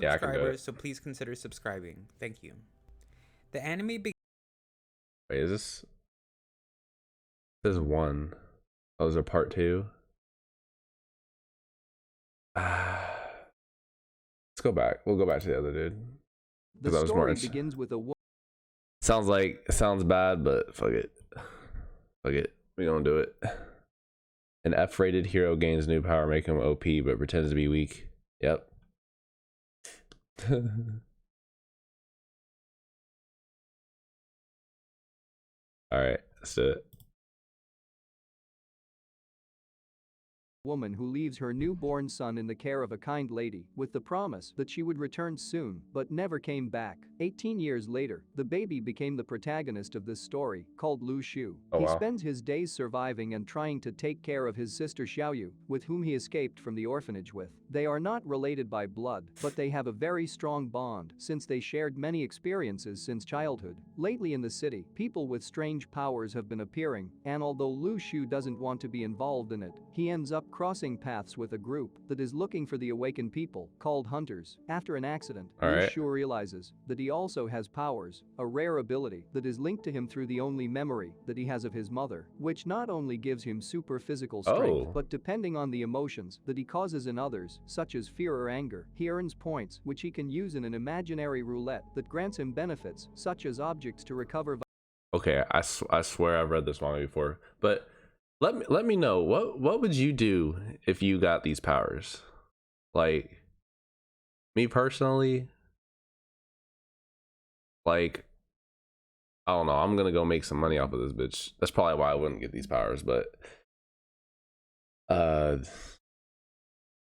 Yeah, I can do it. subscribers, so please consider subscribing. Thank you. The anime Wait, is this is one? Oh, is there part two? Let's go back. We'll go back to the other dude. The Because I was more story begins with a woman. sounds bad, but fuck it. Fuck it. We gonna do it. An F-rated hero gains new power, making him OP, but pretends to be weak. Yep. Alright, let's do it. Woman who leaves her newborn son in the care of a kind lady with the promise that she would return soon but never came back. 18 years later, the baby became the protagonist of this story, called Lu Shu. Oh, He wow. spends his days surviving and trying to take care of his sister Xiaoyu, with whom he escaped from the orphanage with. They are not related by blood, but they have a very strong bond since they shared many experiences since childhood. Lately in the city, people with strange powers have been appearing, and although Lu Shu doesn't want to be involved in it, he ends up crossing paths with a group that is looking for the awakened people, called hunters. After an accident, Lu Shu realizes that he also has powers, a rare ability that is linked to him through the only memory that he has of his mother, which not only gives him super physical strength, but depending on the emotions that he causes in others, such as fear or anger, he earns points which he can use in an imaginary roulette that grants him benefits, such as objects to recover. Okay, I swear I've read this manga before, but let me know what would you do if you got these powers? Like, me personally, like, I don't know, I'm gonna go make some money off of this bitch. That's probably why I wouldn't get these powers, but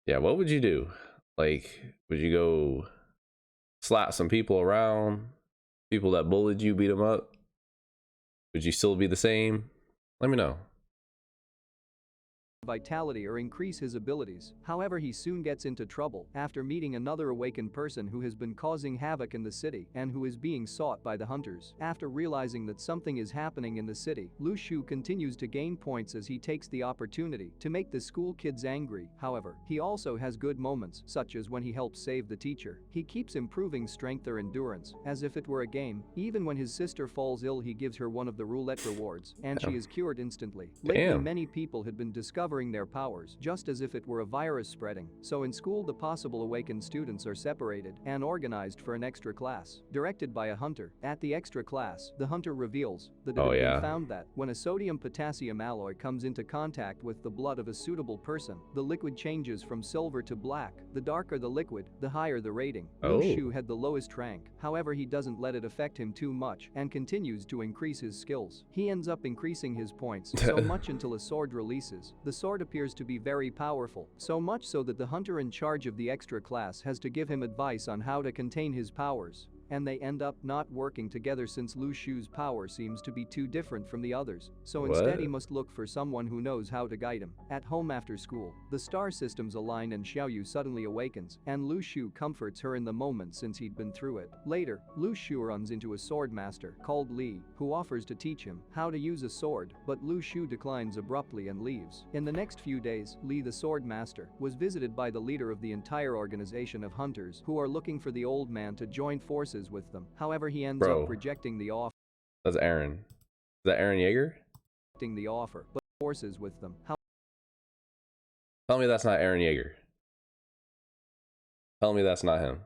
yeah, what would you do? Like, would you go slap some people around, people that bullied you, beat them up? Would you still be the same? Let me know. Vitality or increase his abilities. However, he soon gets into trouble after meeting another awakened person who has been causing havoc in the city and who is being sought by the hunters. After realizing that something is happening in the city, Lu Shu continues to gain points as he takes the opportunity to make the school kids angry. However, he also has good moments, such as when he helps save the teacher. He keeps improving strength or endurance as if it were a game. Even when his sister falls ill, he gives her one of the roulette rewards and she is cured instantly. Lately, many people had been discovering their powers just as if it were a virus spreading. So in school, the possible awakened students are separated and organized for an extra class directed by a hunter. At the extra class, the hunter reveals that it had been found that when a sodium-potassium alloy comes into contact with the blood of a suitable person, the liquid changes from silver to black. The darker the liquid, the higher the rating. Lu Shu had the lowest rank, however he doesn't let it affect him too much and continues to increase his skills. He ends up increasing his points so much until a sword releases. The sword appears to be very powerful, so much so that the hunter in charge of the extra class has to give him advice on how to contain his powers. And they end up not working together since Lu Shu's power seems to be too different from the others, so instead he must look for someone who knows how to guide him. At home after school, the star systems align and Xiaoyu suddenly awakens, and Lu Shu comforts her in the moment since he'd been through it. Later, Lu Shu runs into a sword master called Li, who offers to teach him how to use a sword, but Lu Shu declines abruptly and leaves. In the next few days, Li the sword master was visited by the leader of the entire organization of hunters who are looking for the old man to join forces with them. However, he ends up rejecting the offer. That's Aaron. Is that Aaron Yeager? The offer, but forces with them. Tell me that's not Aaron Yeager. Tell me that's not him.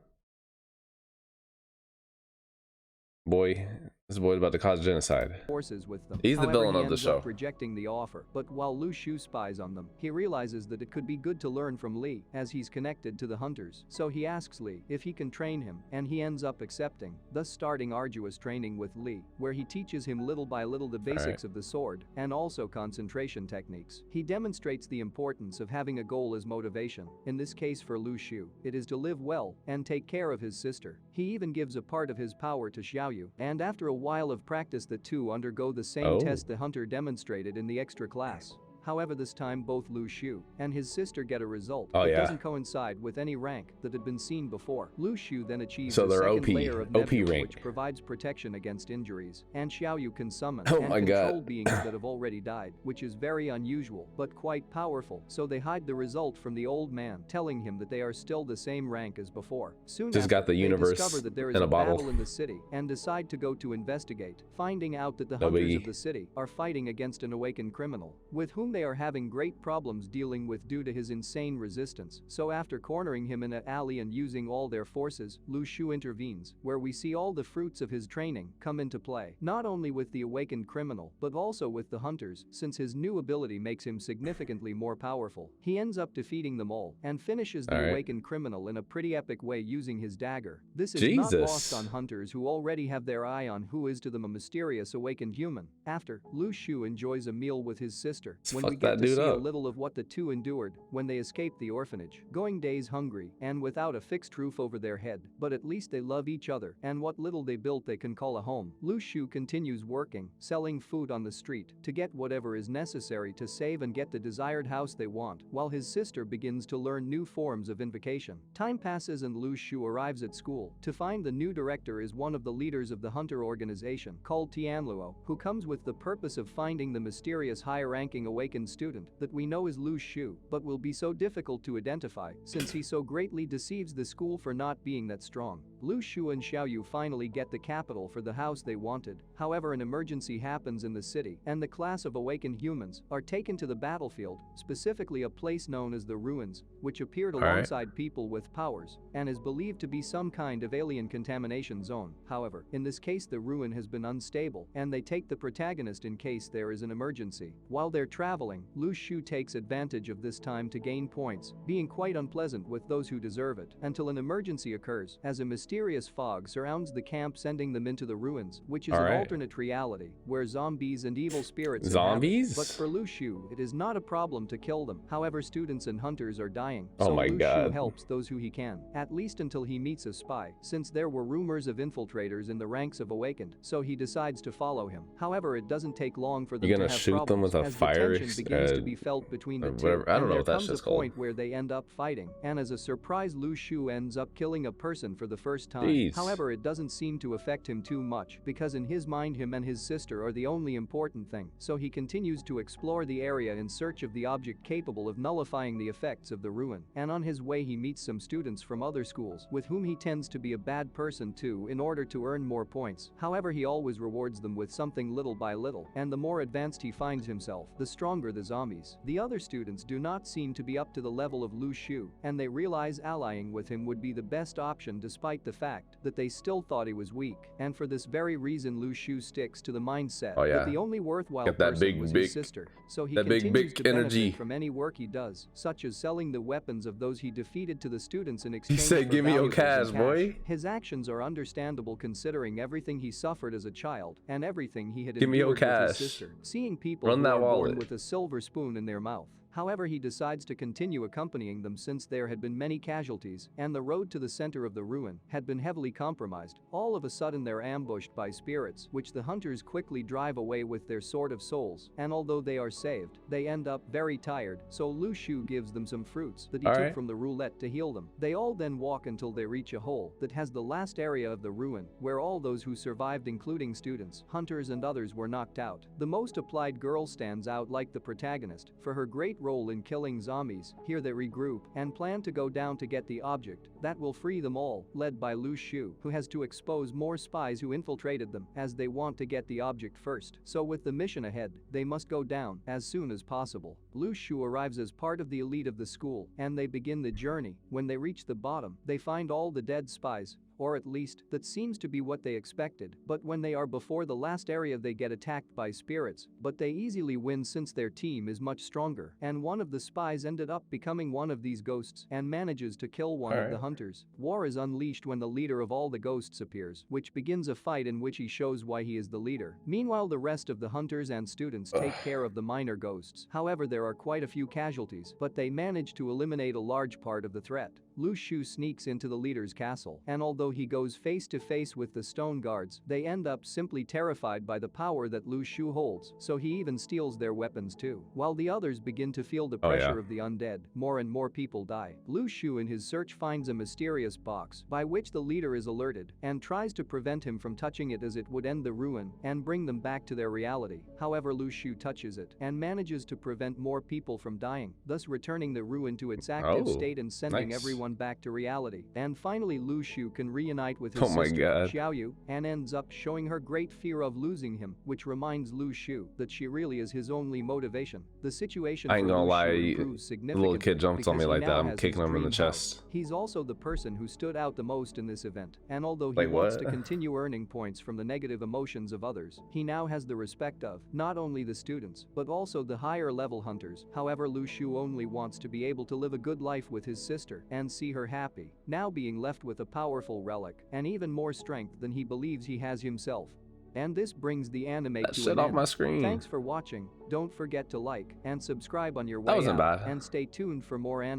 Boy, this boy's about to cause genocide. Forces with them. He's the villain of the show. Rejecting the offer, but while Lu Shu spies on them, he realizes that it could be good to learn from Li as he's connected to the hunters. So he asks Li if he can train him, and he ends up accepting, thus starting arduous training with Li, where he teaches him little by little the basics of the sword and also concentration techniques. He demonstrates the importance of having a goal as motivation. In this case for Lu Shu, it is to live well and take care of his sister. He even gives a part of his power to Xiaoyu, and after a while of practice the two undergo the same test the hunter demonstrated in the extra class. However, this time both Lu Shu and his sister get a result Oh, that yeah. doesn't coincide with any rank that had been seen before. Lu Shu then achieves So a they're second OP, layer of OP nebula, rank. which provides protection against injuries, and Xiaoyu can summon Oh and my control God. beings that have already died, which is very unusual but quite powerful. So they hide the result from the old man, telling him that they are still the same rank as before. Soon Just after, got the they universe discover that there is in a a bottle. battle in the city and decide to go to investigate, finding out that the No hunters biggie. of the city are fighting against an awakened criminal, with whom they are having great problems dealing with due to his insane resistance. So after cornering him in an alley and using all their forces, Lu Shu intervenes, where we see all the fruits of his training come into play, not only with the awakened criminal, but also with the hunters, since his new ability makes him significantly more powerful. He ends up defeating them all and finishes the All right. awakened criminal in a pretty epic way using his dagger. This is Jesus. not lost on hunters who already have their eye on who is to them a mysterious awakened human. After, Lu Shu enjoys a meal with his sister, Let's when fuck we get that to dude see a up. little of what the two endured when they escaped the orphanage, going days hungry and without a fixed roof over their head, but at least they love each other and what little they built they can call a home. Lu Shu continues working, selling food on the street to get whatever is necessary to save and get the desired house they want, while his sister begins to learn new forms of invocation. Time passes and Lu Shu arrives at school to find the new director is one of the leaders of the hunter organization called Tianluo, who comes with the purpose of finding the mysterious high-ranking awakened student that we know is Lu Shu, but will be so difficult to identify since he so greatly deceives the school for not being that strong. Lu Shu and Xiaoyu finally get the capital for the house they wanted. However, an emergency happens in the city and the class of awakened humans are taken to the battlefield, specifically a place known as the Ruins, which appeared alongside people with powers and is believed to be some kind of alien contamination zone. However, in this case the ruin has been unstable and they take the protagonist in case there is an emergency. While they're traveling, Lu Shu takes advantage of this time to gain points, being quite unpleasant with those who deserve it, until an emergency occurs as a mysterious fog surrounds the camp, sending them into the ruins, which is an alternate reality where zombies and evil spirits Zombies? inhabit. But for Lu Shu, it is not a problem to kill them. However, students and hunters are dying, Oh so my Lu Shu God. helps those who he can, at least until he meets a spy, since there were rumors of infiltrators in the ranks of Awakened, so he decides to follow him. However, it doesn't take long for them You're to gonna have shoot them problems with a as fire the tension begins to be felt between the or two, whatever. I don't and know there what that comes a shit's called. point where they end up fighting, and as a surprise Lu Shu ends up killing a person for the first time. Jeez. However, it doesn't seem to affect him too much because in his mind him and his sister are the only important thing, so he continues to explore the area in search of the object capable of nullifying the effects of the ruin, and on his way he meets some students from other schools with whom he tends to be a bad person too in order to earn more points. However, he always rewards them with something little by little, and the more advanced he finds himself, the stronger the zombies. The other students do not seem to be up to the level of Lu Shu, and they realize allying with him would be the best option despite the fact that they still thought he was weak, and for this very reason Lu Shu sticks to the mindset that the only worthwhile Get that person was his sister, so he that continues big to benefit energy from any work he does, such as selling the weapons of those he defeated to the students in exchange said, for "Give me your valuables cash, and boy." His actions are understandable considering everything he suffered as a child and everything he had Give me your endured with his cash. sister. Seeing people Run who that are born wallet. with a silver spoon in their mouth. However, he decides to continue accompanying them since there had been many casualties and the road to the center of the ruin had been heavily compromised. All of a sudden they're ambushed by spirits, which the hunters quickly drive away with their sword of souls, and although they are saved, they end up very tired, so Lu Shu gives them some fruits that he took from the roulette to heal them. They all then walk until they reach a hole that has the last area of the ruin, where all those who survived including students, hunters and others were knocked out. The most applied girl stands out like the protagonist for her great role in killing zombies. Here they regroup and plan to go down to get the object that will free them all, led by Lu Shu, who has to expose more spies who infiltrated them as they want to get the object first. So with the mission ahead, they must go down as soon as possible. Lu Shu arrives as part of the elite of the school and they begin the journey. When they reach the bottom, they find all the dead spies, or at least, that seems to be what they expected, but when they are before the last area they get attacked by spirits, but they easily win since their team is much stronger, and one of the spies ended up becoming one of these ghosts and manages to kill one of the hunters. War is unleashed when the leader of all the ghosts appears, which begins a fight in which he shows why he is the leader. Meanwhile, the rest of the hunters and students take care of the minor ghosts. However, there are quite a few casualties, but they manage to eliminate a large part of the threat. Lu Shu sneaks into the leader's castle, and although he goes face to face with the stone guards, they end up simply terrified by the power that Lu Shu holds, so he even steals their weapons too. While the others begin to feel the pressure of the undead, more and more people die. Lu Shu in his search finds a mysterious box by which the leader is alerted and tries to prevent him from touching it, as it would end the ruin and bring them back to their reality. However, Lu Shu touches it and manages to prevent more people from dying, thus returning the ruin to its active state and sending everyone back to reality. And finally, Lu Shu can reunite with his sister, Xiaoyu, and ends up showing her great fear of losing him, which reminds Lu Shu that she really is his only motivation. The situation I ain't gonna lie, improves the little kid jumps on me like that, I'm kicking him in the chest. He's also the person who stood out the most in this event, and although he wants to continue earning points from the negative emotions of others, he now has the respect of not only the students, but also the higher level hunters. However, Lu Shu only wants to be able to live a good life with his sister and see her happy, now being left with a powerful relic and even more strength than he believes he has himself. And this brings the anime to an end. My screen. Thanks for watching. Don't forget to like and subscribe on your way that wasn't out, bad. and stay tuned for more anime.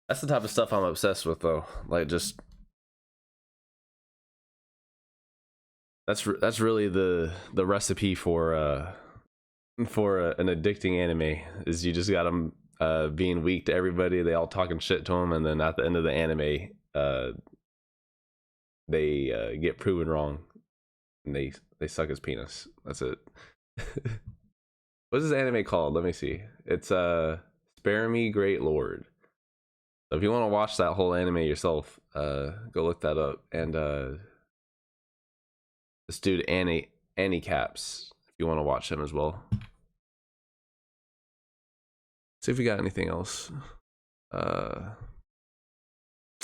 That's the type of stuff I'm obsessed with, though. Like, just that's really the recipe for an addicting anime. Is you just got them being weak to everybody. They all talking shit to them, and then at the end of the anime, they get proven wrong, and they suck his penis. That's it. What's this anime called? Let me see. It's Spare Me, Great Lord. So if you want to watch that whole anime yourself, go look that up. And this dude Annie Caps, if you want to watch him as well. See if we got anything else.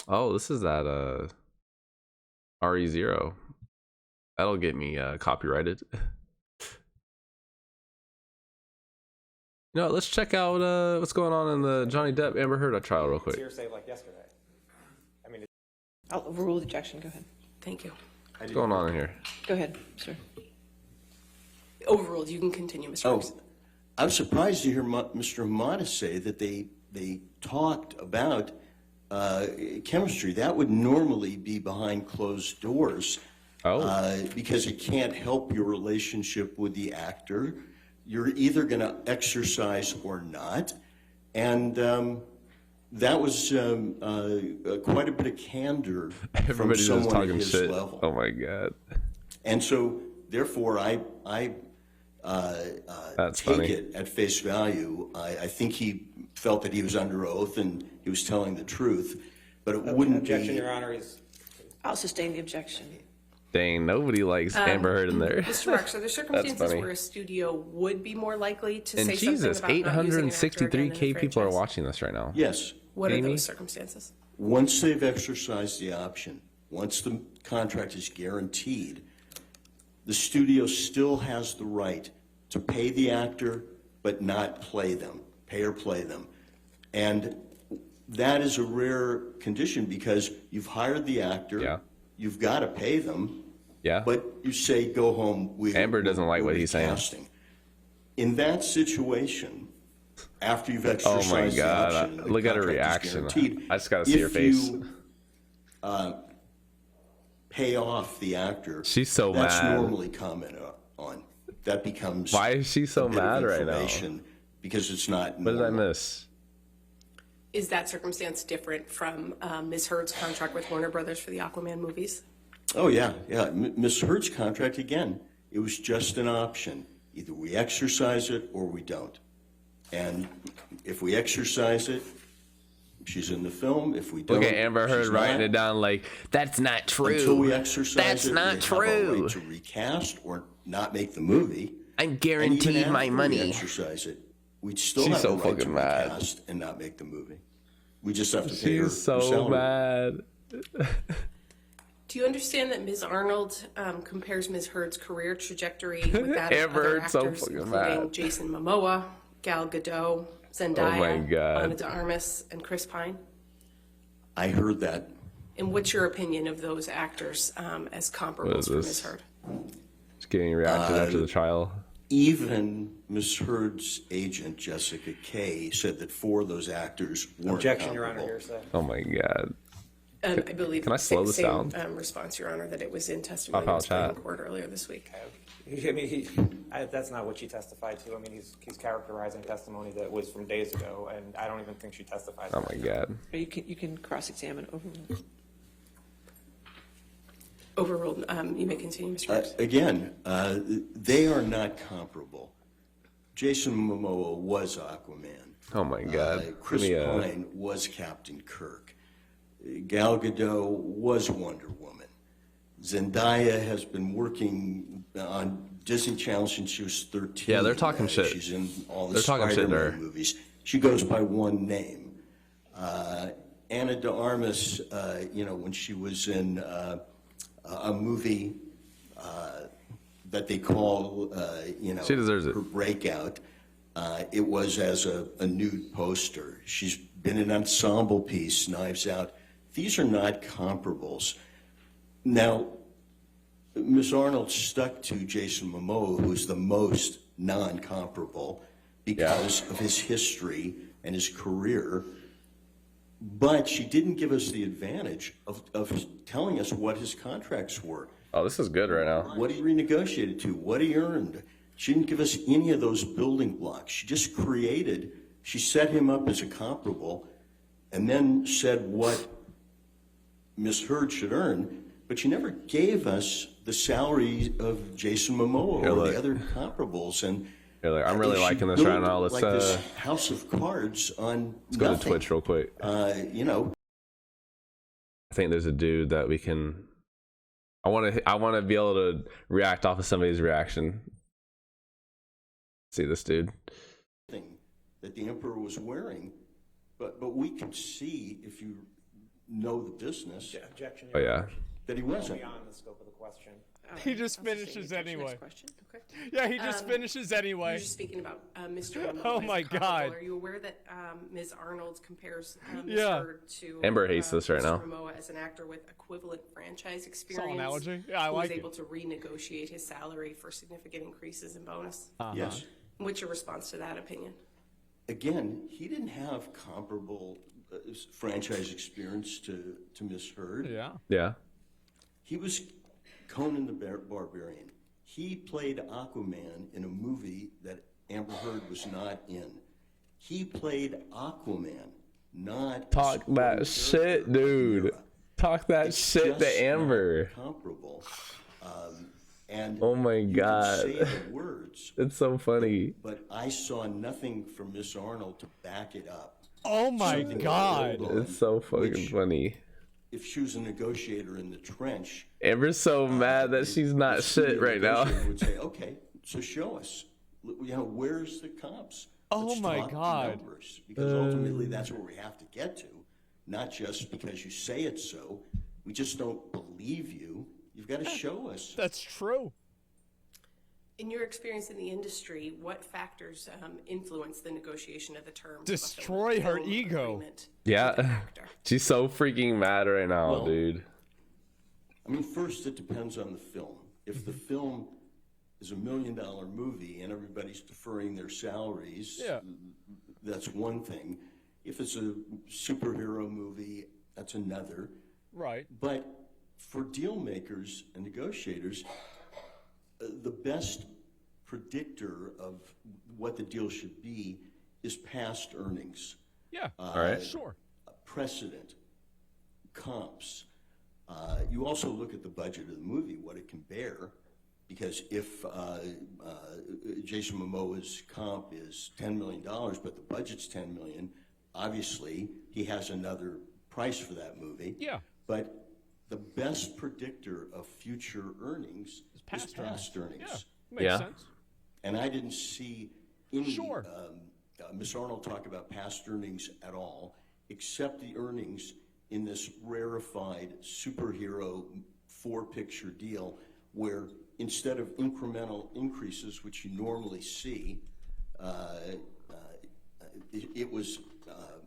Oh, this is that RE0. That'll get me copyrighted. You know, let's check out what's going on in the Johnny Depp Amber Heard trial real quick. Hearsay like yesterday. I mean, I'll overrule the objection. Go ahead. Thank you. What's going on in here? Go ahead, sir. Overruled. You can continue, Mr. Brooks. I'm surprised to hear Mr. Hamada say that they talked about chemistry. That would normally be behind closed doors. Because it can't help your relationship with the actor. You're either going to exercise or not. And that was quite a bit of candor from someone at his level. Oh my God. And so, therefore, I take it at face value. I think he felt that he was under oath and he was telling the truth, but it wouldn't objection, be. Your Honor, is. I'll sustain the objection. Dang, nobody likes Amber Heard in there. Mr. Rex, are there circumstances where a studio would be more likely to say Jesus, something about not using an actor again in the 863K people are franchise? watching this right now. Yes. What are those circumstances? Once they've exercised the option, once the contract is guaranteed, the studio still has the right to pay the actor, but not play them, pay or play them. And that is a rare condition because you've hired the actor, you've got to pay them, but you say, go home. Amber doesn't like what he's saying. In that situation, after you've exercised the option, look at her reaction. I just got to see her face. If you pay off the actor, she's so that's mad. normally commented on. That becomes why is she so mad right now? Because it's not normal. What did I miss? Is that circumstance different from Ms. Heard's contract with Warner Brothers for the Aquaman movies? Oh, yeah. Ms. Heard's contract, again, it was just an option. Either we exercise it or we don't. And if we exercise it, she's in the film. If we don't, look at Amber Heard writing it down like, that's not true. Until we exercise that's it, not we true. have a right to recast or not make the movie. I'm guaranteed my money. We exercise it. We'd still have a right to recast and not make the movie. We just have to pay her so salary. Mad. Do you understand that Ms. Arnold compares Ms. Heard's career trajectory with that of other actors, including Jason Momoa, Gal Gadot, Zendaya, Ana de Armas, and Chris Pine? I heard that. And what's your opinion of those actors as comparables for Ms. Heard? Just getting reacted after the trial. Even Ms. Heard's agent, Jessica Kay, said that 4 of those actors weren't Objection, Your comparable. Honor, hearsay. Oh my god. I believe. Can I slow this same, down? Response, Your Honor, that it was in testimony I'll in the Supreme chat. Court earlier this week. I mean, that's not what she testified to. I mean, he's characterizing testimony that was from days ago, and I don't even think she testified. Oh my god. Or you can cross-examine overrule. Overruled. You may continue, Mr. Rose. Again, they are not comparable. Jason Momoa was Aquaman. Oh my god. Chris Pine was Captain Kirk. Gal Gadot was Wonder Woman. Zendaya has been working on Disney Channel since she was 13. Yeah, they're talking shit. She's in all the They're talking shit to her. Spider-Man movies. She goes by one name. Anna de Armas, when she was in a movie that they call, She deserves it. her breakout, it was as a nude poster. She's been in an ensemble piece, Knives Out. These are not comparables. Now, Ms. Arnold stuck to Jason Momoa, who's the most non-comparable because of his history and his career. But she didn't give us the advantage of telling us what his contracts were. Oh, this is good right now. What he renegotiated to, what he earned. She didn't give us any of those building blocks. She just she set him up as a comparable and then said what Ms. Heard should earn, but she never gave us the salary of Jason Momoa or the other comparables. And I'm really she liking this right built now. Let's like this house of cards on go to Twitch real quick. I think there's a dude that we can. I want to be able to react off of somebody's reaction. See this dude. That the emperor was wearing, but we could see, if you know the business, Objection. Oh yeah. that he wasn't. Beyond the scope of the question. He just finishes anyway. Next question. Okay. Yeah, he just finishes anyway. You're just speaking about Mr. Momoa. Oh as my comparable. God. Are you aware that Ms. Arnold compares Ms. Yeah. Heard to Amber hates this right Mr. now. Momoa as an actor with equivalent franchise experience? Saw analogy? Yeah, I who like was it. able to renegotiate his salary for significant increases in bonus. Yes. What's your response to that opinion? Again, he didn't have comparable franchise experience to Miss Heard. Yeah. Yeah. He was Conan the Barbarian. He played Aquaman in a movie that Amber Heard was not in. He played Aquaman, not Talk that shit, dude. Talk that shit to Amber. Comparable. And Oh my you God. can say the words, It's so funny. but I saw nothing from Miss Arnold to back it up. Oh my Something to God. hold on, It's so fucking which, funny. If she was a negotiator in the trench, Amber's so mad that she's not the shit senior right now. negotiator would say, okay, so show us. Where's the comps? Oh Let's my talk God. numbers. Because ultimately that's where we have to get to. Not just because you say it so. We just don't believe you. You've got to show us. That's true. In your experience in the industry, what factors influence the negotiation of the terms? Destroy of a her film ego. agreement with an Yeah. actor? She's so freaking mad right now, Well, dude. I mean, first, it depends on the film. If the film is $1 million movie and everybody's deferring their salaries, Yeah. that's one thing. If it's a superhero movie, that's another. Right. But for deal makers and negotiators, the best predictor of what the deal should be is past earnings, Yeah. All right. Sure. precedent, comps. You also look at the budget of the movie, what it can bear, because if Jason Momoa's comp is $10 million, but the budget's $10 million, obviously he has another price for that movie. Yeah. But the best predictor of future earnings is past earnings. Yeah. Makes Yeah. sense. And I didn't see any Sure. Ms. Arnold talk about past earnings at all, except the earnings in this rarefied superhero 4-picture deal where instead of incremental increases, which you normally see, it was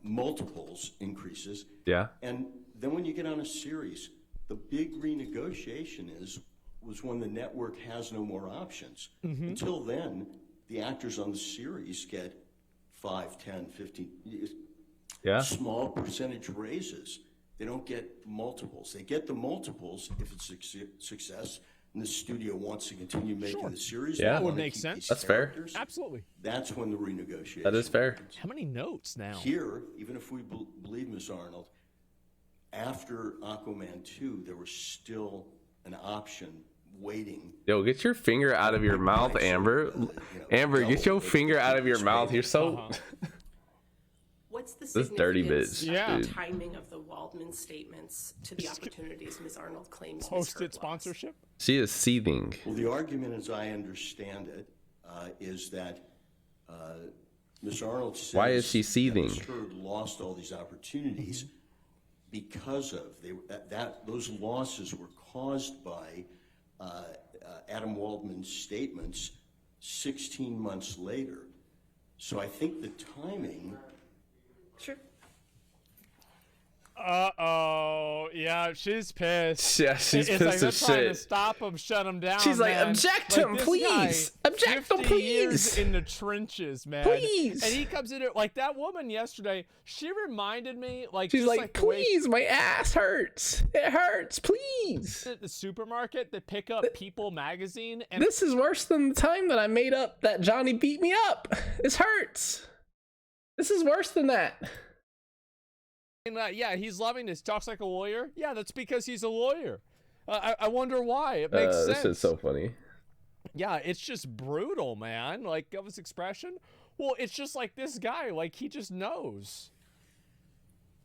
multiples increases. Yeah. And then when you get on a series, the big renegotiation is was when the network has no more options. Until then, the actors on the series get 5, 10, 15 small percentage raises. They don't get multiples. They get the multiples if it's a success and the studio wants to continue making the series. Yeah, that would make sense. That's fair. Absolutely. That's when the renegotiation That is fair. happens. How many notes now? Here, even if we believe Ms. Arnold, after Aquaman 2, there was still an option waiting. Yo, get your finger out of your mouth, Amber. Amber, get your finger out of your mouth. You're so. What's the This dirty significance bitch, of Yeah. the timing of the Waldman statements to the opportunities Ms. Arnold claims Ms. Hurd Post-it lost? sponsorship? She is seething. Well, the argument, as I understand it, is that Ms. Arnold says Why is she that seething? Ms. Hurd lost all these opportunities because of those losses were caused by Adam Waldman's statements 16 months later. So I think the timing. Sure. Uh-oh. Yeah, she's pissed. Yeah, she's It's pissed like they're as trying to shit. stop him, shut him down. She's like, man. "Object Like, him, this please. guy, Object him, 50 years please. in the trenches, man. Please." And he comes in there like that woman yesterday. She reminded me, like, She's just like, the way please, my ass hurts. It hurts, please. at the supermarket that pick up People magazine, and This is worse than the time that I made up that Johnny beat me up. This hurts. This is worse than that. yeah, he's loving this. Talks like a lawyer. Yeah, that's because he's a lawyer. I wonder why. It makes sense. This is so funny. Yeah, it's just brutal, man. Like, of his expression. Well, it's just like this guy. Like, he just knows.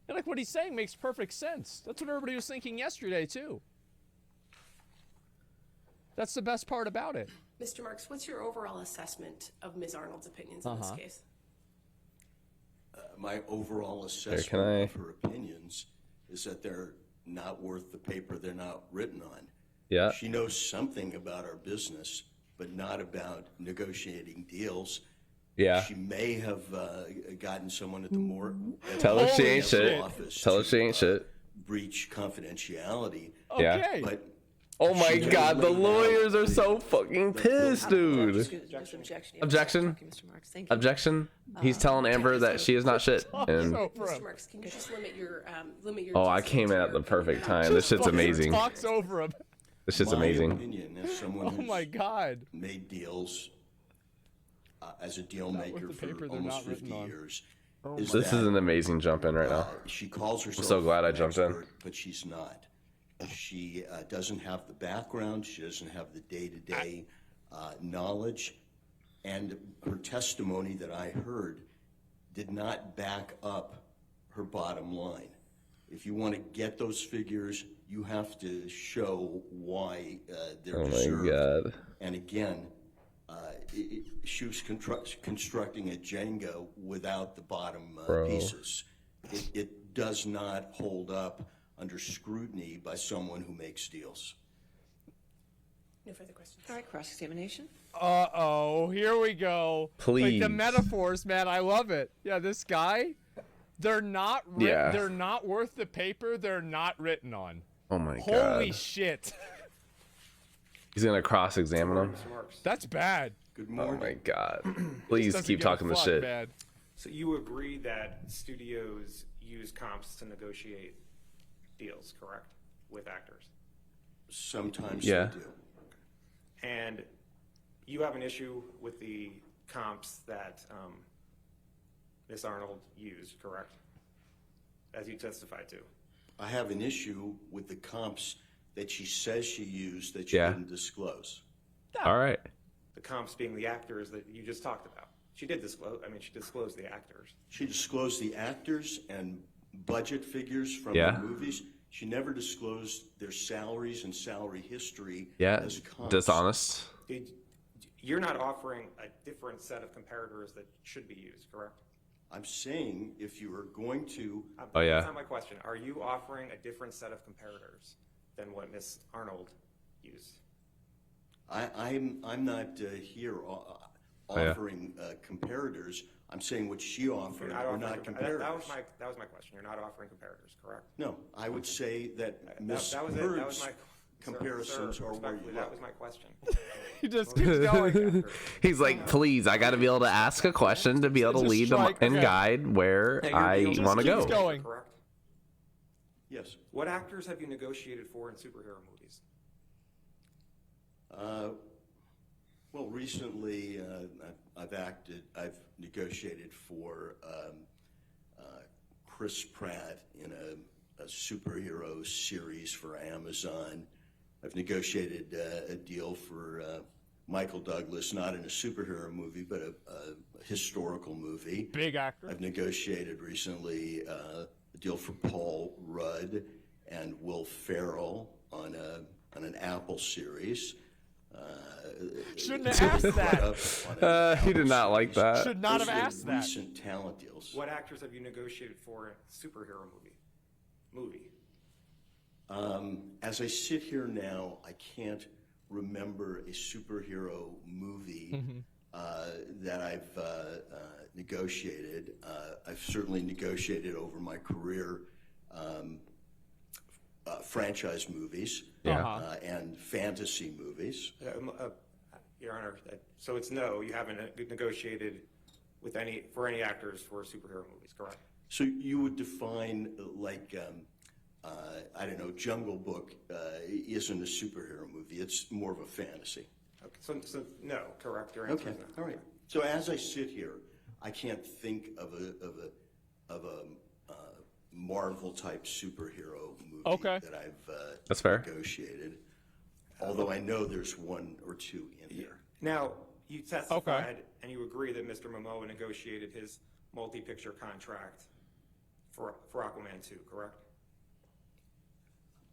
And like what he's saying makes perfect sense. That's what everybody was thinking yesterday too. That's the best part about it. Mr. Marks, what's your overall assessment of Ms. Arnold's opinions in this case? My overall assessment can I- of her opinions is that they're not worth the paper they're not written on. Yeah. She knows something about our business, but not about negotiating deals. Yeah. She may have gotten someone at the Tell her she ain't Holy shit. office Tell her to, she ain't shit. breach confidentiality. Yeah. Okay. But Oh my she god, the laid out- lawyers are so fucking pissed, dude. Objection. Objection? Mr. Marks. Thank you. Objection. He's telling Amber that she is not shit. And So, Mr. Marks, can you just limit your oh, I came in at the perfect time. This shit's amazing. Talks over him. This shit's my amazing. opinion, as someone Oh who's my god. made deals as a deal Not maker with the for paper they're almost not 50 written on. years, This is an amazing jump in right now. she calls herself so glad I an jumped in. expert, but she's not. She doesn't have the background. She doesn't have the day-to-day knowledge. And her testimony that I heard did not back up her bottom line. If you want to get those figures, you have to show why they're Oh my deserved. god. And again, she was constructing a Jenga without the bottom Bro. pieces. It does not hold up under scrutiny by someone who makes deals. No further questions. All right, cross-examination. Uh-oh, here we go. Like Please. the metaphors, man, I love it. Yeah, this guy, they're not Yeah. they're not worth the paper they're not written on. Oh my Holy god. shit. He's gonna cross-examine him. Mr. Marks. That's bad. Good Oh morning. my god. Please Doesn't keep give a talking the fuck, shit. man. So you agree that studios use comps to negotiate deals, correct, with actors? Sometimes Yeah. they do. And you have an issue with the comps that Ms. Arnold used, correct? As you testified to. I have an issue with the comps that she says she used that she Yeah. didn't disclose. All right. The comps being the actors that you just talked about. She did disclose, she disclosed the actors. She disclosed the actors and budget figures from Yeah. the movies. She never disclosed their salaries and salary history Yeah. as comps. Dishonest. You're not offering a different set of comparators that should be used, correct? I'm saying if you are going to, Oh, yeah. That's not my question. Are you offering a different set of comparators than what Ms. Arnold used? I'm not here yeah. offering comparators. I'm saying what she offered are not comparators. That was my question. You're not offering comparators, correct? No, I would say that Ms. That was it. That was Heard's my comparisons Sir, are where you respectfully, that look. was my question. He just keeps going. He's like, please, I got to be able to ask a question to be able to Just lead strike, and okay. guide where Now, you're I the only want to keeps go. going. Correct? Yes. What actors have you negotiated for in superhero movies? Well, recently I've negotiated for Chris Pratt in a superhero series for Amazon. I've negotiated a deal for Michael Douglas, not in a superhero movie, but a historical movie. Big actor. I've negotiated recently a deal for Paul Rudd and Will Ferrell on an Apple series. Shouldn't have asked that. He did not like that. Should not Those have are asked that. recent talent deals. What actors have you negotiated for a superhero movie? As I sit here now, I can't remember a superhero movie that I've negotiated. I've certainly negotiated over my career franchise movies and fantasy movies. Your Honor, so it's no, you haven't negotiated for any actors for superhero movies, correct? So you would define like, I don't know, Jungle Book isn't a superhero movie. It's more of a fantasy. Okay, so no, correct? Your answer Okay, is no. all right. So as I sit here, I can't think of a Marvel type superhero movie that I've That's fair. negotiated. Although I know there's one or two in there. Now, you testified and you agree that Mr. Momoa negotiated his multi-picture contract for Aquaman 2, correct?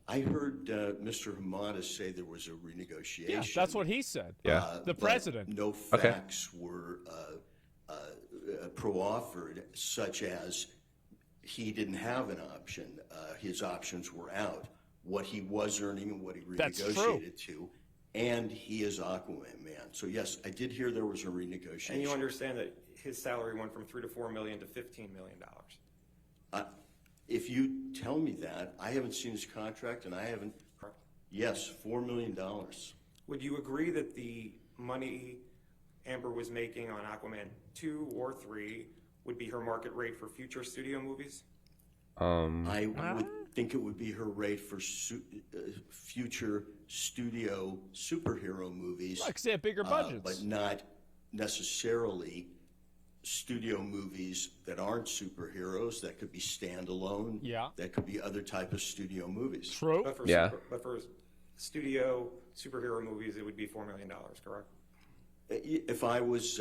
I heard Mr. Hamada say there was a renegotiation. Yeah, that's what he said. Yeah. The president. No facts were pro-offered, such as he didn't have an option. His options were out. What he was earning and what he renegotiated to, and he is Aquaman Man. So yes, I did hear there was a renegotiation. And you understand that his salary went from $3 to $4 million to $15 million. If you tell me that, I haven't seen his contract, and I haven't. Correct. Yes, $4 million. Would you agree that the money Amber was making on Aquaman 2 or 3 would be her market rate for future studio movies? I would think it would be her rate for future studio superhero movies. Like, say, bigger budgets. But not necessarily studio movies that aren't superheroes. That could be standalone. Yeah. That could be other type of studio movies. True. But for but for studio superhero movies, it would be $4 million, correct? If I was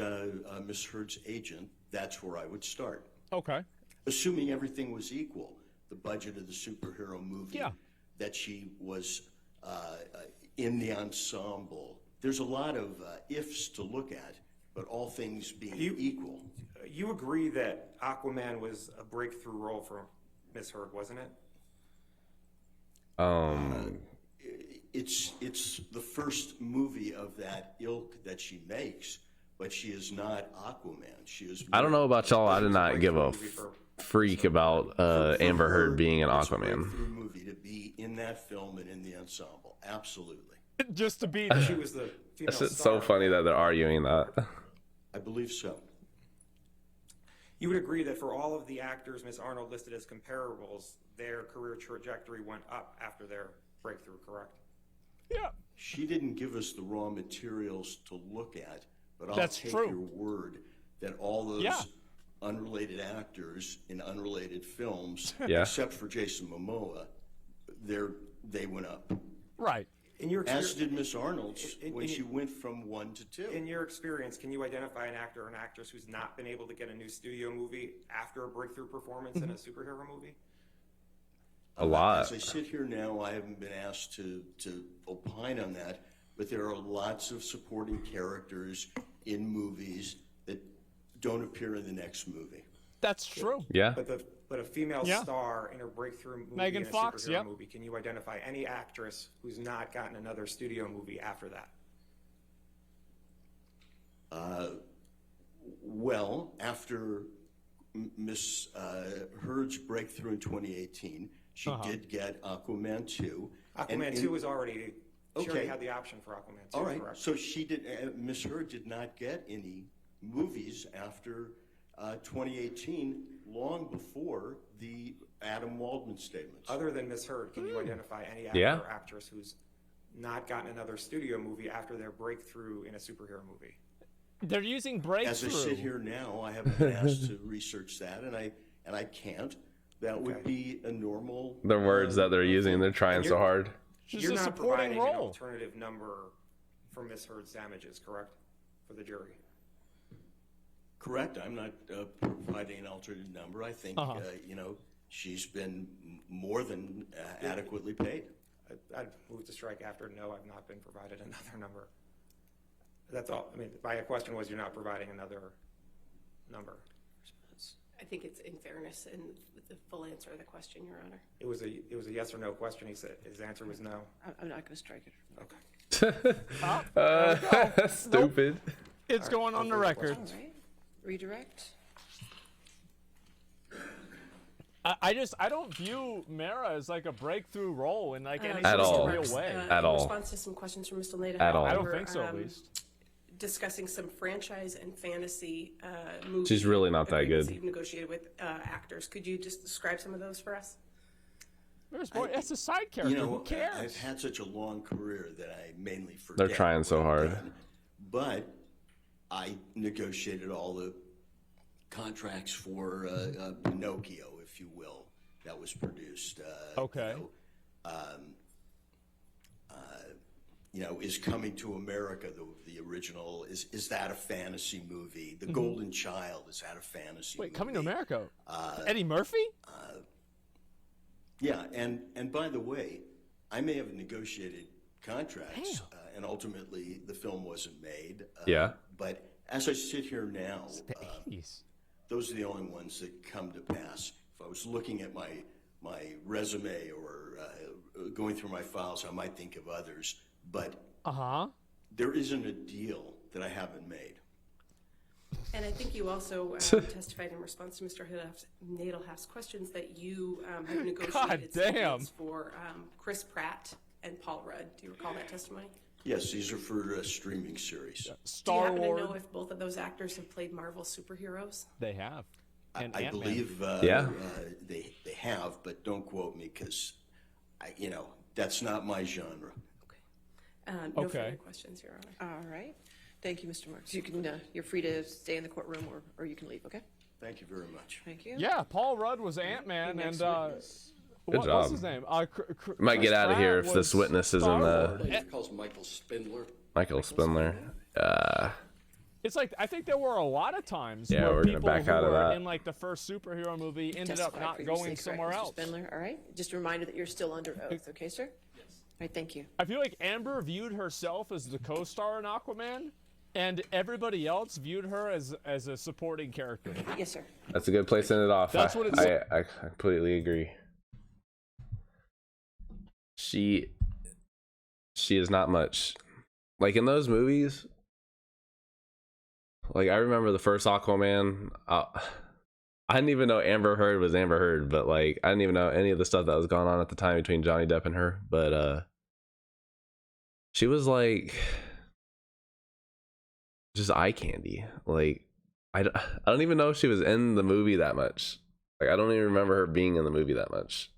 Ms. Heard's agent, that's where I would start. Okay. Assuming everything was equal, the budget of the superhero movie, that she was in the ensemble. There's a lot of ifs to look at, but all things being equal. You agree that Aquaman was a breakthrough role for Miss Heard, wasn't it? It's the first movie of that ilk that she makes, but she is not Aquaman. She is. I don't know about y'all. I did not give a freak about Amber Heard being an It's a Aquaman. breakthrough movie to be in that film and in the ensemble. Absolutely. Just to be She was the female It's just star. so funny that they're arguing that. I believe so. You would agree that for all of the actors Miss Arnold listed as comparables, their career trajectory went up after their breakthrough, correct? Yeah. She didn't give us the raw materials to look at, but I'll That's take true. your word that all those unrelated actors in unrelated films, except for Jason Momoa, they went up. Right. As did Miss Arnold's when she went from 1 to 2. In your experience, can you identify an actor or an actress who's not been able to get a new studio movie after a breakthrough performance in a superhero movie? A lot. As I sit here now, I haven't been asked to opine on that, but there are lots of supporting characters in movies that don't appear in the next movie. That's true. Yeah. But a female star in her breakthrough movie Megan in a Fox, superhero movie, can you identify any actress who's not gotten another studio movie after that? Well, after Miss Heard's breakthrough in 2018, she did get Aquaman 2, Aquaman 2 was already, she Okay. already had the option for Aquaman 2, All right, correct? so she did, Ms. Heard did not get any movies after 2018, long before the Adam Waldman statements. Other than Ms. Heard, can you identify any actor Yeah. or actress who's not gotten another studio movie after their breakthrough in a superhero movie? They're using breakthrough. As I sit here now, I haven't been asked to research that, and I can't. That would be a normal. The words that they're using, they're trying And so you're- hard. Just You're a not supporting providing an role. alternative number for Ms. Heard's damages, correct? For the jury? Correct. I'm not providing an alternate number. I think, she's been more than adequately paid. I'd move to strike after no, I've not been provided another number. That's all. I mean, my question was you're not providing another number. I think it's in fairness and the full answer to the question, Your Honor. It was a yes or no question. He said his answer was no. I'm not going to strike it. Okay. Stupid. It's going on the record. All right. Redirect. I don't view Mara as like a breakthrough role in like any At sort all. of real way. At all. In response to some questions from Mr. Leda, At all. I don't we're, think so, at least. discussing some franchise and fantasy movies. She's really not that good. You've negotiated with actors. Could you just describe some of those for us? There's more. That's a side character. Who cares? I've had such a long career that I mainly forget. They're trying so what I've hard. done. But I negotiated all the contracts for Pinocchio, if you will, that was produced. Okay. Is Coming to America the original? Is that a fantasy movie? The Golden Child, is that a fantasy movie? Wait, Coming to America? Eddie Murphy? Yeah, and by the way, I may have negotiated contracts, and ultimately the film wasn't made. Yeah. But as I sit here now, The 80s. those are the only ones that come to pass. If I was looking at my resume or going through my files, I might think of others. But there isn't a deal that I haven't made. And I think you also testified in response to Mr. Nadelhoff's questions that you have negotiated some deals for Chris Pratt and Paul Rudd. Do you recall that testimony? Yes, these are for streaming series. Star Do you happen Wars. to know if both of those actors have played Marvel superheroes? They have. And I Ant-Man. believe they have, but don't quote me because that's not my genre. No further questions, Your Honor. All right. Thank you, Mr. Marks. You can, you're free to stay in the courtroom or you can leave, okay? Thank you very much. Thank you. Yeah, Paul Rudd was Ant-Man, and Good what's job. his name? Might get Chris out of here Pratt if this was witness isn't Star-Lord. He calls Michael Spindler. Michael Spindler. It's like I think there were a lot of times Yeah, where we're gonna people back who out of were that. in like the first superhero movie ended up Testified not previously, going correct, somewhere Mr. else. Spindler. All right. Just a reminder that you're still under oath, okay, sir? Yes. All right, thank you. I feel like Amber viewed herself as the co-star in Aquaman, and everybody else viewed her as a supporting character. Yes, sir. That's a good place to end it off. That's what it's- I completely agree. She is not much. Like in those movies, like I remember the first Aquaman, I didn't even know Amber Heard was Amber Heard, but like I didn't even know any of the stuff that was going on at the time between Johnny Depp and her, but she was like just eye candy. Like I don't even know if she was in the movie that much. Like I don't even remember her being in the movie that much.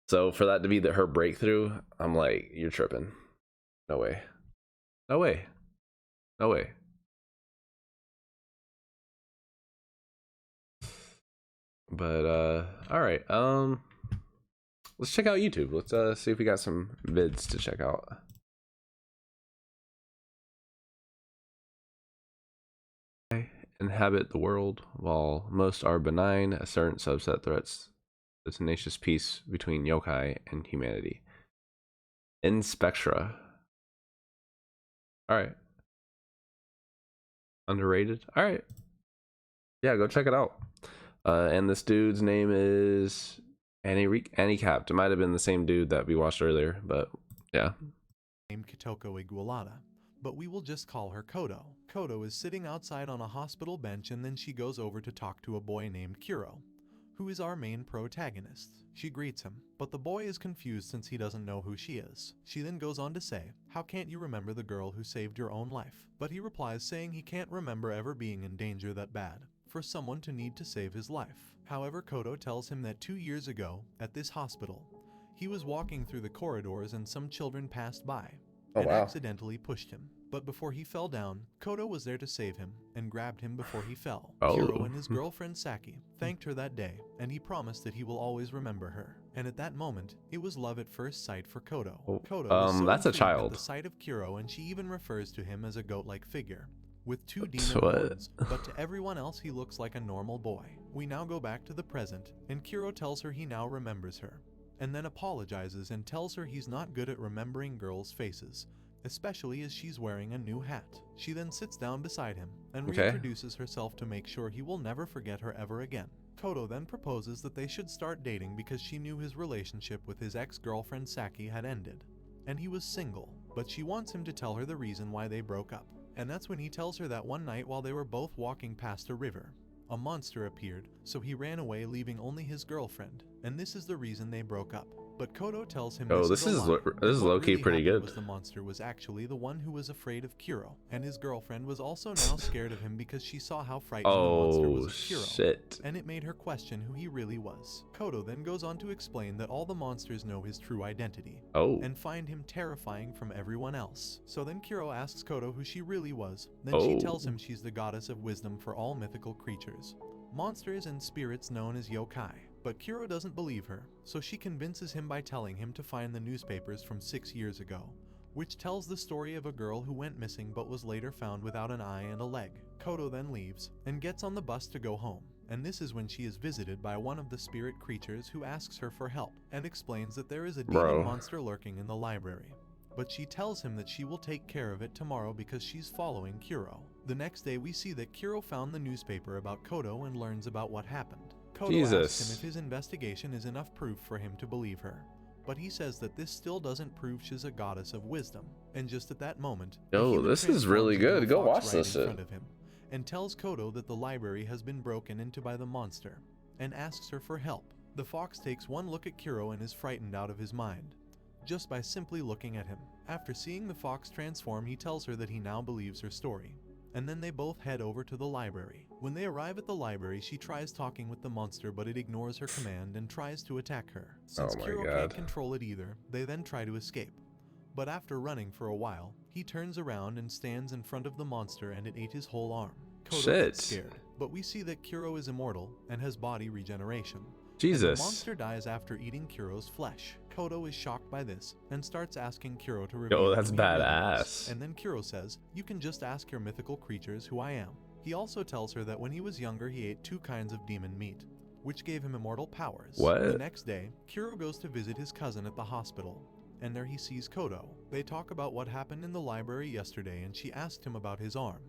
So for that to be her breakthrough, I'm like, you're tripping. No way. No way. No way. But all right. Let's check out YouTube. Let's see if we got some vids to check out. Inhabit the world. While most are benign, a certain subset threats the tenacious peace between yokai and humanity. In Spectra. Alright. Underrated? Alright. Yeah, go check it out. And this dude's name is Annie Capped. It might have been the same dude that we watched earlier, but yeah. Named Kitoko Igualada, but we will just call her Kodo. Kodo is sitting outside on a hospital bench and then she goes over to talk to a boy named Kiro, who is our main protagonist. She greets him, but the boy is confused since he doesn't know who she is. She then goes on to say, "How can't you remember the girl who saved your own life?" But he replies saying he can't remember ever being in danger that bad for someone to need to save his life. However, Kodo tells him that 2 years ago, at this hospital, he was walking through the corridors and some children passed by and accidentally pushed him. But before he fell down, Kodo was there to save him and grabbed him before he fell. Kiro and his girlfriend Saki thanked her that day, and he promised that he will always remember her. And at that moment, it was love at first sight for Kodo. Kodo is so that's a intrigued child. at the sight of Kiro, and she even refers to him as a goat-like figure with 2 demon horns, but to everyone else he looks like a normal boy. We now go back to the present, and Kiro tells her he now remembers her, and then apologizes and tells her he's not good at remembering girls' faces, especially as she's wearing a new hat. She then sits down beside him and reintroduces herself to make sure he will never forget her ever again. Kodo then proposes that they should start dating because she knew his relationship with his ex-girlfriend Saki had ended, and he was single, but she wants him to tell her the reason why they broke up. And that's when he tells her that one night while they were both walking past a river, a monster appeared, so he ran away leaving only his girlfriend, and this is the reason they broke up. But Kodo tells him this is low-key pretty good. The monster was actually the one who was afraid of Kiro, and his girlfriend was also now scared of him because she saw how frightened the monster was of Kiro, and it made her question who he really was. Kodo then goes on to explain that all the monsters know his true identity, and find him terrifying from everyone else. So then Kiro asks Kodo who she really was, then she tells him she's the goddess of wisdom for all mythical creatures, monsters and spirits known as yokai. But Kiro doesn't believe her, so she convinces him by telling him to find the newspapers from 6 years ago, which tells the story of a girl who went missing but was later found without an eye and a leg. Kodo then leaves and gets on the bus to go home, and this is when she is visited by one of the spirit creatures who asks her for help and explains that there is a demon monster lurking in the library. But she tells him that she will take care of it tomorrow because she's following Kiro. The next day we see that Kiro found the newspaper about Kodo and learns about what happened. Kodo asks him if his investigation is enough proof for him to believe her, but he says that this still doesn't prove she's a goddess of wisdom. And just at that moment, this is really good. Go watch this shit. In front of him, and tells Kodo that the library has been broken into by the monster, and asks her for help. The fox takes one look at Kiro and is frightened out of his mind, just by simply looking at him. After seeing the fox transform, he tells her that he now believes her story, and then they both head over to the library. When they arrive at the library, she tries talking with the monster, but it ignores her command and tries to attack her. Since Kiro can't control it either, they then try to escape. But after running for a while, he turns around and stands in front of the monster, and it ate his whole arm. Kodo gets scared, but we see that Kiro is immortal and has body regeneration. And the monster dies after eating Kiro's flesh. Kodo is shocked by this and starts asking Kiro to reveal that's badass. And then Kiro says, "You can just ask your mythical creatures who I am." He also tells her that when he was younger he ate 2 kinds of demon meat, which gave him immortal powers. The next day, Kiro goes to visit his cousin at the hospital, and there he sees Kodo. They talk about what happened in the library yesterday, and she asked him about his arm.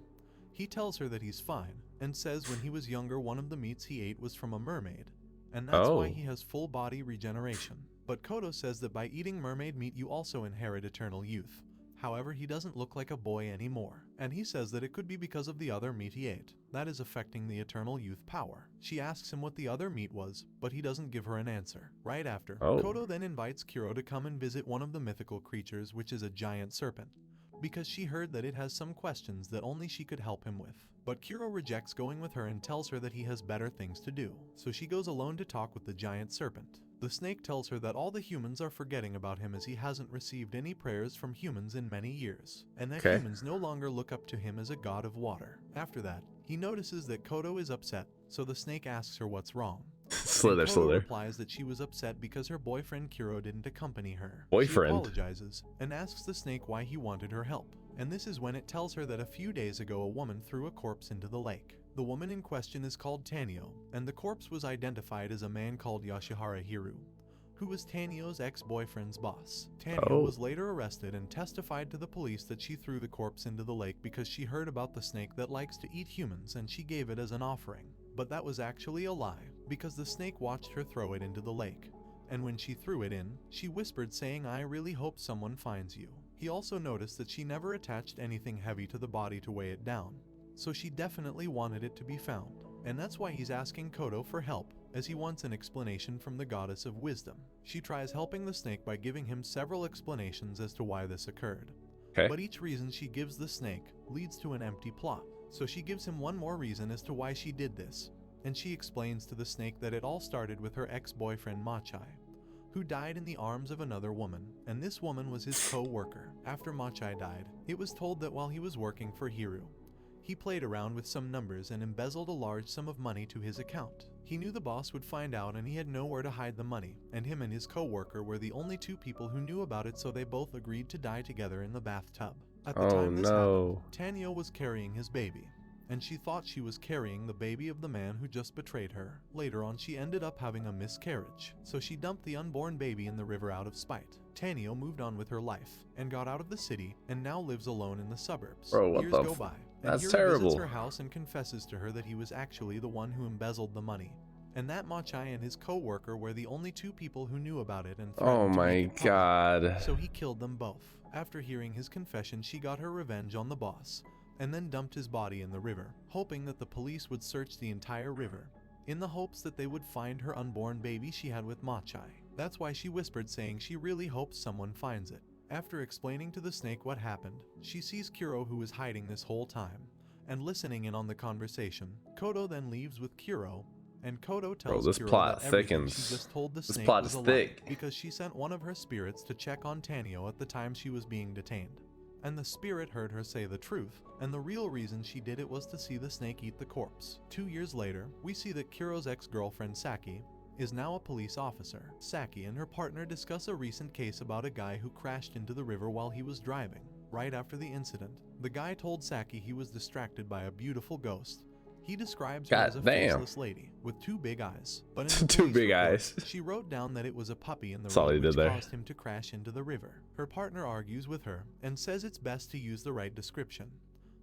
He tells her that he's fine, and says when he was younger one of the meats he ate was from a mermaid, and that's why he has full body regeneration. But Kodo says that by eating mermaid meat you also inherit eternal youth. However, he doesn't look like a boy anymore, and he says that it could be because of the other meat he ate that is affecting the eternal youth power. She asks him what the other meat was, but he doesn't give her an answer. Right after, Kodo then invites Kiro to come and visit one of the mythical creatures, which is a giant serpent, because she heard that it has some questions that only she could help him with. But Kiro rejects going with her and tells her that he has better things to do, so she goes alone to talk with the giant serpent. The snake tells her that all the humans are forgetting about him as he hasn't received any prayers from humans in many years, and that humans no longer look up to him as a god of water. After that, he notices that Kodo is upset, so the snake asks her what's wrong. Kodo replies that she was upset because her boyfriend Kiro didn't accompany her. She apologizes and asks the snake why he wanted her help. And this is when it tells her that a few days ago a woman threw a corpse into the lake. The woman in question is called Tanio, and the corpse was identified as a man called Yoshihara Hiru, who was Tanio's ex-boyfriend's boss. Tanio was later arrested and testified to the police that she threw the corpse into the lake because she heard about the snake that likes to eat humans and she gave it as an offering. But that was actually a lie, because the snake watched her throw it into the lake. And when she threw it in, she whispered saying, "I really hope someone finds you." He also noticed that she never attached anything heavy to the body to weigh it down, so she definitely wanted it to be found. And that's why he's asking Kodo for help, as he wants an explanation from the goddess of wisdom. She tries helping the snake by giving him several explanations as to why this occurred. Okay. But each reason she gives the snake leads to an empty plot. So she gives him one more reason as to why she did this, and she explains to the snake that it all started with her ex-boyfriend Machai, who died in the arms of another woman, and this woman was his co-worker. After Machai died, it was told that while he was working for Hiru, he played around with some numbers and embezzled a large sum of money to his account. He knew the boss would find out and he had nowhere to hide the money, and him and his co-worker were the only two people who knew about it, so they both agreed to die together in the bathtub. At the time this happened, Tanio was carrying his baby, and she thought she was carrying the baby of the man who just betrayed her. Later on, she ended up having a miscarriage, so she dumped the unborn baby in the river out of spite. Tanio moved on with her life and got out of the city and now lives alone in the suburbs. Bro, what Years the go by, and That's Hiru terrible. visits her house and confesses to her that he was actually the one who embezzled the money, and that Machai and his co-worker were the only two people who knew about it and threatened Oh to my make it public. god. So he killed them both. After hearing his confession, she got her revenge on the boss, and then dumped his body in the river, hoping that the police would search the entire river, in the hopes that they would find her unborn baby she had with Machai. That's why she whispered, saying she really hopes someone finds it. After explaining to the snake what happened, she sees Kuro, who was hiding this whole time, and listening in on the conversation. Kodo then leaves with Kuro, and Kodo tells this Kuro plot that everything thickens. she just told the This snake plot was is a lie, thick. because she sent one of her spirits to check on Tanio at the time she was being detained. And the spirit heard her say the truth, and the real reason she did it was to see the snake eat the corpse. 2 years later, we see that Kuro's ex-girlfriend Saki is now a police officer. Saki and her partner discuss a recent case about a guy who crashed into the river while he was driving. Right after the incident, the guy told Saki he was distracted by a beautiful ghost. He describes her as a faceless lady with 2 big eyes. But in the Two police big report, eyes. she wrote down that it was a puppy in the That's all he road did which there. caused him to crash into the river. Her partner argues with her and says it's best to use the right description.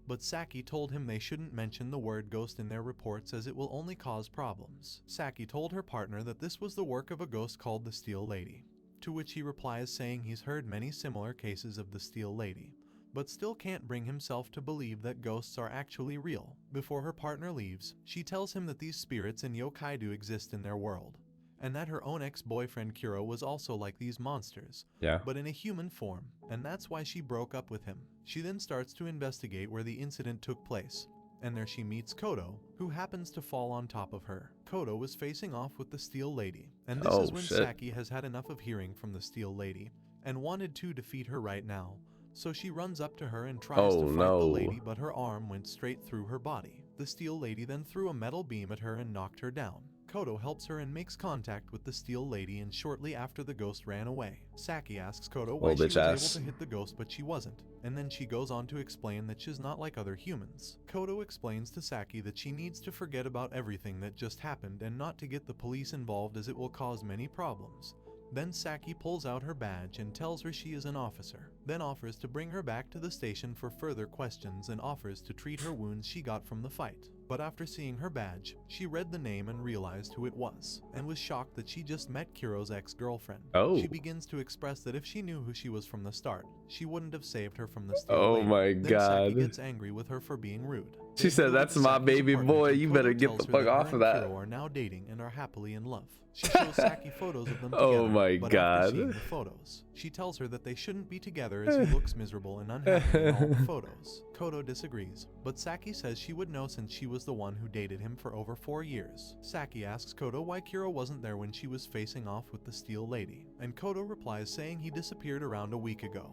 But Saki told him they shouldn't mention the word ghost in their reports as it will only cause problems. Saki told her partner that this was the work of a ghost called the Steel Lady, to which he replies saying he's heard many similar cases of the Steel Lady, but still can't bring himself to believe that ghosts are actually real. Before her partner leaves, she tells him that these spirits and yokai do exist in their world, and that her own ex-boyfriend Kuro was also like these monsters, but in a human form, and that's why she broke up with him. She then starts to investigate where the incident took place, and there she meets Kodo, who happens to fall on top of her. Kodo was facing off with the Steel Lady, and this is when Saki has had enough of hearing from the Steel Lady, and wanted to defeat her right now. So she runs up to her and tries to fight the lady, but her arm went straight through her body. The Steel Lady then threw a metal beam at her and knocked her down. Kodo helps her and makes contact with the Steel Lady, and shortly after the ghost ran away. Saki asks Kodo why she was able to hit the ghost but she wasn't, and then she goes on to explain that she's not like other humans. Kodo explains to Saki that she needs to forget about everything that just happened and not to get the police involved as it will cause many problems. Then Saki pulls out her badge and tells her she is an officer, then offers to bring her back to the station for further questions and offers to treat her wounds she got from the fight. But after seeing her badge, she read the name and realized who it was, and was shocked that she just met Kuro's ex-girlfriend. She begins to express that if she knew who she was from the start, she wouldn't have saved her from the Steel Lady. My then god. Saki gets angry with her for being rude. She said, "That's my baby boy, you better get the fuck off of that." Kuro are now dating and are happily in love. She shows Saki photos of them together, Oh my but god. after seeing the photos, she tells her that they shouldn't be together as he looks miserable and unhappy in all the photos. Kodo disagrees, but Saki says she would know since she was the one who dated him for over 4 years. Saki asks Kodo why Kuro wasn't there when she was facing off with the Steel Lady, and Kodo replies saying he disappeared around a week ago,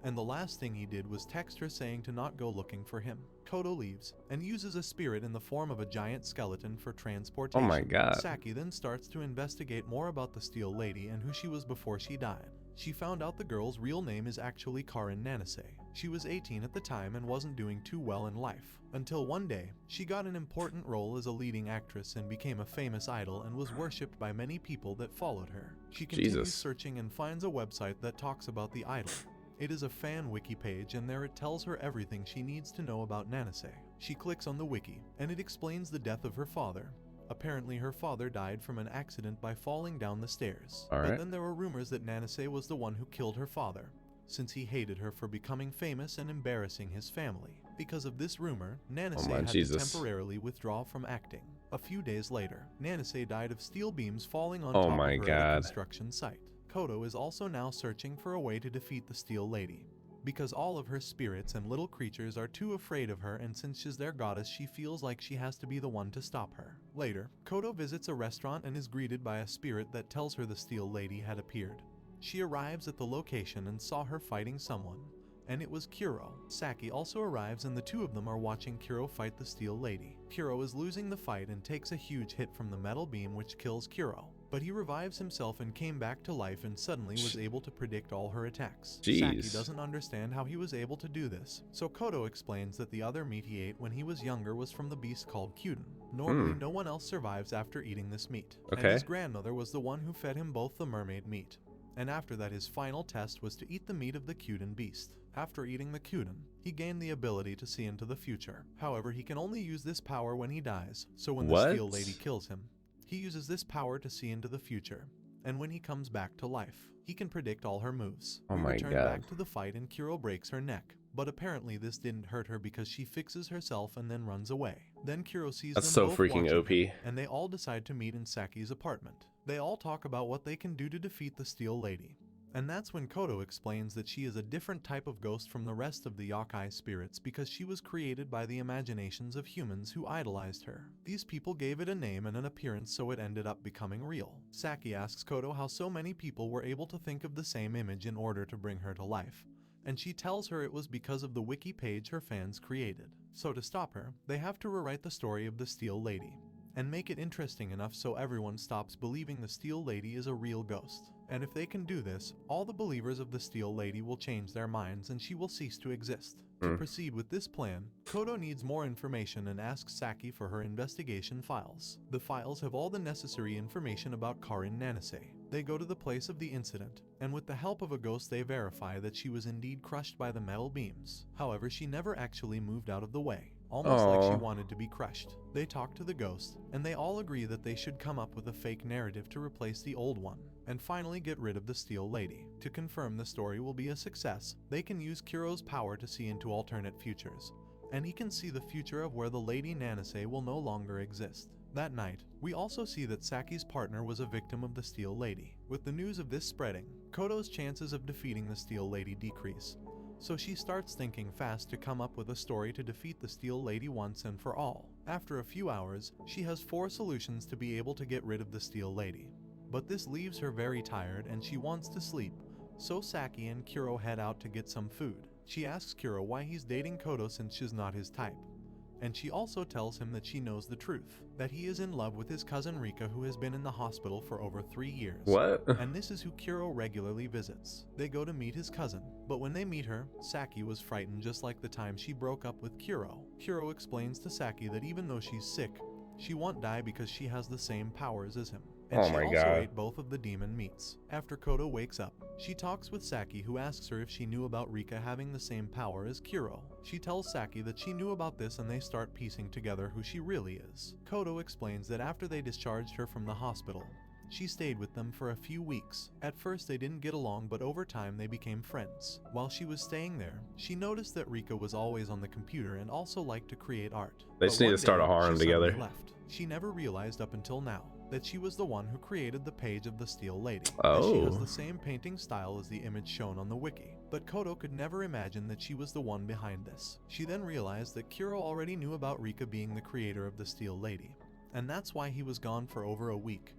and the last thing he did was text her saying to not go looking for him. Kodo leaves and uses a spirit in the form of a giant skeleton for transportation. Oh my god. Saki then starts to investigate more about the Steel Lady and who she was before she died. She found out the girl's real name is actually Karin Nanase. She was 18 at the time and wasn't doing too well in life, until one day, she got an important role as a leading actress and became a famous idol and was worshipped by many people that followed her. She continues searching and finds a website that talks about the idol. It is a fan wiki page, and there it tells her everything she needs to know about Nanase. She clicks on the wiki, and it explains the death of her father. Apparently her father died from an accident by falling down the stairs. But then there were rumors that Nanase was the one who killed her father, since he hated her for becoming famous and embarrassing his family. Because of this rumor, Nanase had to temporarily withdraw from acting. A few days later, Nanase died of steel beams falling on top of her at a construction site. Kodo is also now searching for a way to defeat the Steel Lady, because all of her spirits and little creatures are too afraid of her, and since she's their goddess, she feels like she has to be the one to stop her. Later, Kodo visits a restaurant and is greeted by a spirit that tells her the Steel Lady had appeared. She arrives at the location and saw her fighting someone, and it was Kuro. Saki also arrives and the two of them are watching Kuro fight the Steel Lady. Kuro is losing the fight and takes a huge hit from the metal beam which kills Kuro, but he revives himself and came back to life and suddenly was able to predict all her attacks. Saki doesn't understand how he was able to do this, so Kodo explains that the other meat he ate when he was younger was from the beast called Kyuden. Normally no one else survives after eating this meat, and his grandmother was the one who fed him both the mermaid meat. And after that his final test was to eat the meat of the Kyuden beast. After eating the Kyuden, he gained the ability to see into the future. However, he can only use this power when he dies, so when the Steel Lady kills him, he uses this power to see into the future, and when he comes back to life, he can predict all her moves. We return back to the fight and Kuro breaks her neck, but apparently this didn't hurt her because she fixes herself and then runs away. Then Kuro sees them both freaking OP, and they all decide to meet in Saki's apartment. They all talk about what they can do to defeat the Steel Lady. And that's when Kodo explains that she is a different type of ghost from the rest of the yokai spirits because she was created by the imaginations of humans who idolized her. These people gave it a name and an appearance, so it ended up becoming real. Saki asks Kodo how so many people were able to think of the same image in order to bring her to life, and she tells her it was because of the wiki page her fans created. So to stop her, they have to rewrite the story of the Steel Lady and make it interesting enough so everyone stops believing the Steel Lady is a real ghost. And if they can do this, all the believers of the Steel Lady will change their minds and she will cease to exist. To proceed with this plan, Kodo needs more information and asks Saki for her investigation files. The files have all the necessary information about Karin Nanase. They go to the place of the incident, and with the help of a ghost they verify that she was indeed crushed by the metal beams. However, she never actually moved out of the way, almost like she wanted to be crushed. They talk to the ghost, and they all agree that they should come up with a fake narrative to replace the old one, and finally get rid of the Steel Lady. To confirm the story will be a success, they can use Kuro's power to see into alternate futures, and he can see the future of where the Lady Nanase will no longer exist. That night, we also see that Saki's partner was a victim of the Steel Lady. With the news of this spreading, Kodo's chances of defeating the Steel Lady decrease, so she starts thinking fast to come up with a story to defeat the Steel Lady once and for all. After a few hours, she has 4 solutions to be able to get rid of the Steel Lady. But this leaves her very tired and she wants to sleep, so Saki and Kuro head out to get some food. She asks Kuro why he's dating Kodo since she's not his type, and she also tells him that she knows the truth, that he is in love with his cousin Rika, who has been in the hospital for over 3 years. And this is who Kuro regularly visits. They go to meet his cousin, but when they meet her, Saki was frightened just like the time she broke up with Kuro. Kuro explains to Saki that even though she's sick, she won't die because she has the same powers as him. And she also ate both of the demon meats. After Kodo wakes up, she talks with Saki, who asks her if she knew about Rika having the same power as Kuro. She tells Saki that she knew about this and they start piecing together who she really is. Kodo explains that after they discharged her from the hospital, she stayed with them for a few weeks. At first they didn't get along, but over time they became friends. While she was staying there, she noticed that Rika was always on the computer and also liked to create art. They just need to start a harem together. Left. She never realized up until now that she was the one who created the page of the Steel Lady. As she has the same painting style as the image shown on the wiki. But Kodo could never imagine that she was the one behind this. She then realized that Kuro already knew about Rika being the creator of the Steel Lady, and that's why he was gone for over a week,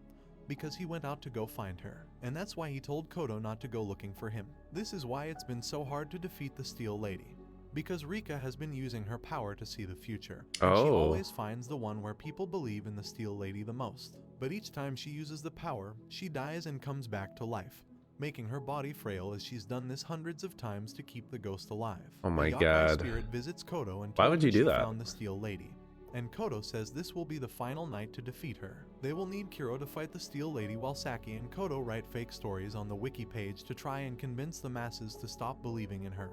because he went out to go find her, and that's why he told Kodo not to go looking for him. This is why it's been so hard to defeat the Steel Lady, because Rika has been using her power to see the future. And she always finds the one where people believe in the Steel Lady the most. But each time she uses the power, she dies and comes back to life, making her body frail, as she's done this hundreds of times to keep the ghost alive. Oh my the god. Spirit visits Kodo and why would you do that? Found the Steel Lady. And Kodo says this will be the final night to defeat her. They will need Kuro to fight the Steel Lady while Saki and Kodo write fake stories on the wiki page to try and convince the masses to stop believing in her.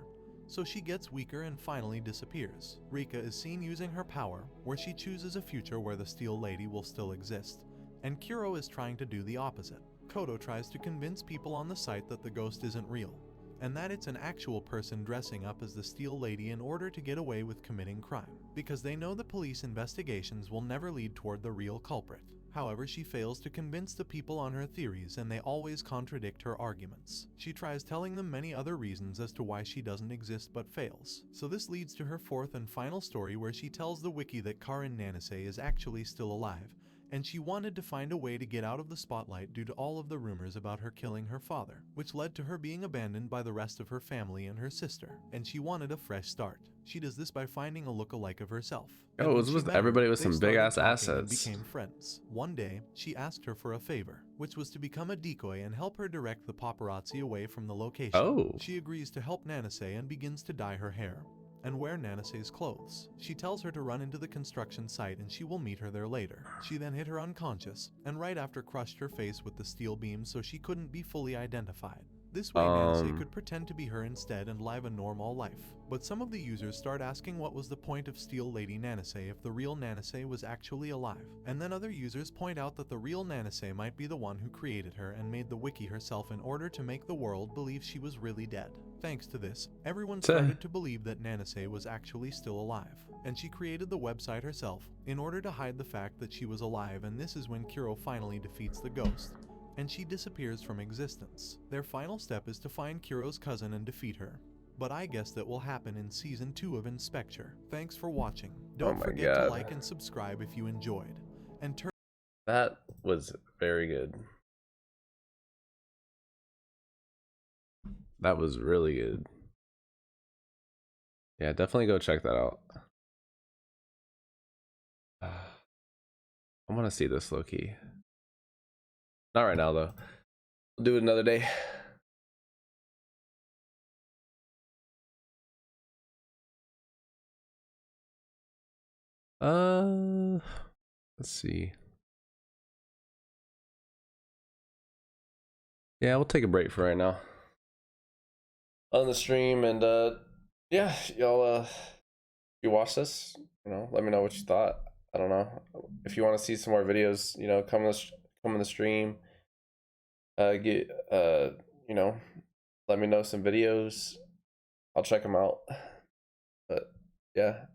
So she gets weaker and finally disappears. Rika is seen using her power, where she chooses a future where the Steel Lady will still exist, and Kuro is trying to do the opposite. Kodo tries to convince people on the site that the ghost isn't real, and that it's an actual person dressing up as the Steel Lady in order to get away with committing crime, because they know the police investigations will never lead toward the real culprit. However, she fails to convince the people on her theories, and they always contradict her arguments. She tries telling them many other reasons as to why she doesn't exist but fails. So this leads to her fourth and final story, where she tells the wiki that Karin Nanase is actually still alive, and she wanted to find a way to get out of the spotlight due to all of the rumors about her killing her father, which led to her being abandoned by the rest of her family and her sister, and she wanted a fresh start. She does this by finding a look-alike of herself. Oh, it was with everybody with some big ass assets. Became friends. One day, she asked her for a favor, which was to become a decoy and help her direct the paparazzi away from the location. Oh. She agrees to help Nanase and begins to dye her hair and wear Nanase's clothes. She tells her to run into the construction site and she will meet her there later. She then hit her unconscious, and right after crushed her face with the steel beam so she couldn't be fully identified. This way Nanase could pretend to be her instead and live a normal life. But some of the users start asking what was the point of Steel Lady Nanase if the real Nanase was actually alive. And then other users point out that the real Nanase might be the one who created her and made the wiki herself in order to make the world believe she was really dead. Thanks to this, everyone started to believe that Nanase was actually still alive, and she created the website herself in order to hide the fact that she was alive, and this is when Kuro finally defeats the ghost, and she disappears from existence. Their final step is to find Kuro's cousin and defeat her. But I guess that will happen in Season 2 of Inspecture. Thanks for watching. Don't forget to like and subscribe if you enjoyed. And that was very good. That was really good. Yeah, definitely go check that out. I want to see this low-key. Not right now, though. We'll do it another day. Let's see. Yeah, we'll take a break for right now on the stream, and yeah, y'all, if you watch this, you know, let me know what you thought. I don't know if you want to see some more videos, you know, come in the stream. You know, let me know some videos. I'll check them out. But yeah.